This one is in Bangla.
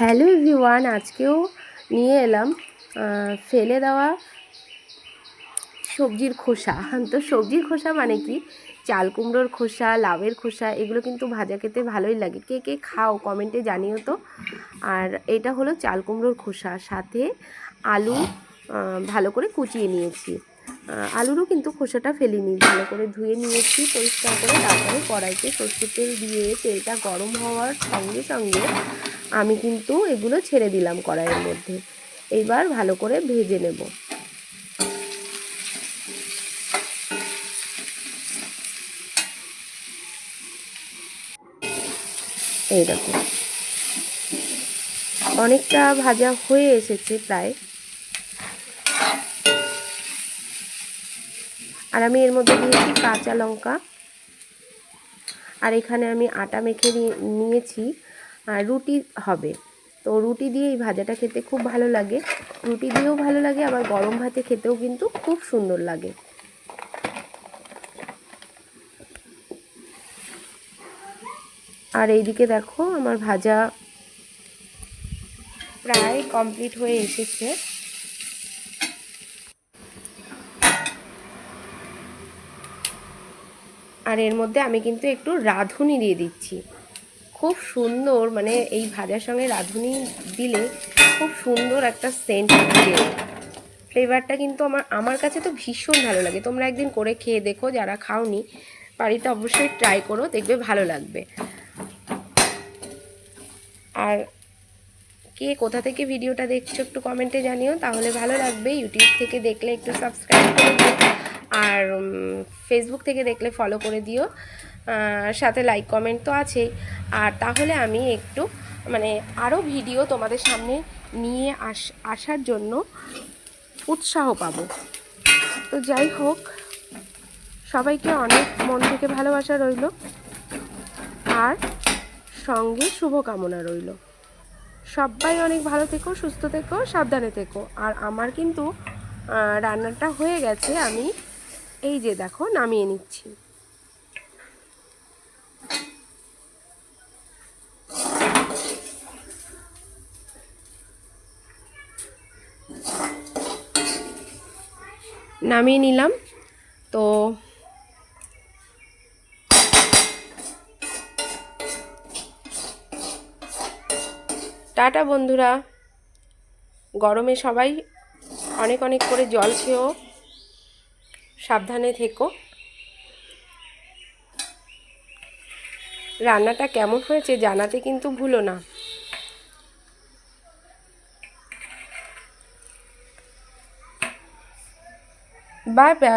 হ্যালো এভরিওয়ান, আজকেও নিয়ে এলাম ফেলে দেওয়া সবজির খোসা। তো সবজির খোসা মানে কি, চাল কুমড়োর খোসা, লাউয়ের খোসা, এগুলো কিন্তু ভাজা খেতে ভালোই লাগে। কে কে খাও কমেন্টে জানিও তো। আর এটা হলো চাল কুমড়োর খোসা, সাথে আলু ভালো করে কুচিয়ে নিয়েছি। আলুরও কিন্তু খোসাটা ফেলিনি, ভালো করে ধুয়ে নিয়েছি পরিষ্কার করে। তারপরে কড়াইতে সরষের তেল দিয়ে তেলটা গরম হওয়ার সঙ্গে সঙ্গে আমি কিন্তু এগুলো ছেড়ে দিলাম কড়াইয়ের মধ্যে। এইবার ভালো করে ভেজে নেব। এই দেখো অনেকটা ভাজা হয়ে এসেছে প্রায়। আর আমি এর মধ্যে দিয়েছি কাঁচা লঙ্কা। আর এখানে আমি আটা মেখে নিয়েছি, রুটি হবে। তো রুটি দিয়ে এই ভাজাটা খেতে খুব ভালো লাগে, রুটি দিয়েও ভালো লাগে, আবার গরম ভাতে খেতেও কিন্তু খুব সুন্দর লাগে। আর এইদিকে দেখো আমার ভাজা প্রায় কমপ্লিট হয়ে এসেছে। আর এর মধ্যে আমি কিন্তু একটু রাঁধুনি দিয়ে দিচ্ছি। খুব সুন্দর, মানে এই ভাজার সঙ্গে রাঁধুনি দিলে খুব সুন্দর একটা সেন্ট দিয়ে, ফ্লেভারটা কিন্তু আমার কাছে তো ভীষণ ভালো লাগে। তোমরা একদিন করে খেয়ে দেখো, যারা খাওনি বাড়িতে অবশ্যই ট্রাই করো, দেখবে ভালো লাগবে। আর কে কোথা থেকে ভিডিওটা দেখছো একটু কমেন্টে জানিও, তাহলে ভালো লাগবে। ইউটিউব থেকে দেখলে একটু সাবস্ক্রাইব করে দিও, আর ফেসবুক থেকে দেখলে ফলো করে দিও, সাথে লাইক কমেন্ট তো আছেই। আর তাহলে আমি একটু মানে আরও ভিডিও তোমাদের সামনে নিয়ে আসার জন্য উৎসাহ পাবো। তো যাই হোক, সবাইকে অনেক মন থেকে ভালোবাসা রইল, আর সঙ্গে শুভকামনা রইল। সবাই অনেক ভালো থেকো, সুস্থ থেকো, সাবধানে থেকো। আর আমার কিন্তু রান্নাটা হয়ে গেছে, আমি এই যে দেখো নামিয়ে নিচ্ছি। নামিয়ে নিলাম। তো টাটা বন্ধুরা, গরমে সবাই অনেক অনেক করে জল খেও, সাবধানে থেকো। রান্নাটা কেমন হয়েছে জানাতে কিন্তু ভুলো না। Bye bye.